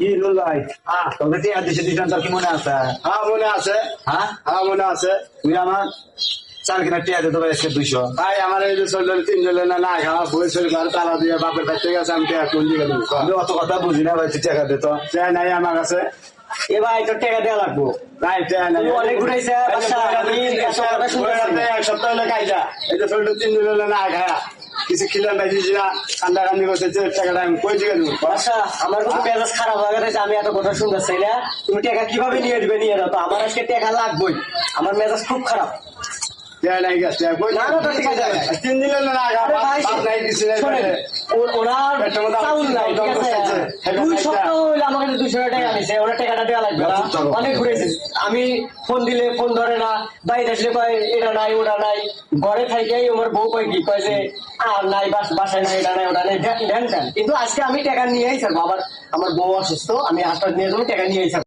কি নুল ভাই তোকে টিয়া দিছে দিছেন তোর কি মনে আছে? হ্যাঁ মনে আছে। হ্যাঁ হ্যাঁ মনে আছে। তুই আমার চার কিনা টিয়া দিতে পারিস 200। ভাই আমার এই যে চলল 3 জনের না খাওয়া বই সরকার তারা দিয়ে বাপের কাছ থেকে গেছে আমি টাকা কোন দিকে দেবো আমি অত কথা বুঝি না ভাই, তুই টাকা দে তো। টাকা নাই আমার কাছে। এ ভাই তোর টাকা দেওয়া লাগবো। ভাই টাকা নাই। তুমি অনেক ঘুরাইছে বাসা, আমি এত কথা শুনতেছি না। এক সপ্তাহ হলে খাইছা এই যে চলল 3 জনের না খায়া কিছু খিলাম ভাই দিছি না ঠান্ডা কান্দি করছে যে টাকাটা আমি কই দিকে দেবো? বাসা, আমার কিন্তু মেজাজ খারাপ হয়ে গেছে, আমি এত কথা শুনতেছি না। তুমি টাকা কিভাবে নিয়ে দিবে, নিয়ে দাও তো, আমার আজকে টাকা লাগবেই। আমার মেজাজ খুব খারাপ। টাকা নাই গেছে কই না না তো ঠিক আছে। 3 দিনের না আরে খাওয়া ভাই, বাপ নাই দিছি না শোনেন, ওনার পেটের মধ্যে চাউল নাই, ঠিক আছে? 2 সপ্তাহ হইলে আমাকে 200 টাকা নিছে, ওরা টাকাটা দেওয়া লাগবে না। অনেক ঘুরেছি আমি, ফোন দিলে ফোন ধরে না, বাইরে আসলে কয় এটা নাই ওটা নাই, ঘরে থাইকেই আমার বউ কয় কি কয় যে আর নাই, বাসায় নাই, এটা নাই ওটা নাই, ধ্যান ধ্যান। কিন্তু আজকে আমি টাকা নিয়েই ছাড়বো, আমার বউ অসুস্থ, আমি হাসপাতাল নিয়ে যাবো, টাকা নিয়েই ছাড়বো।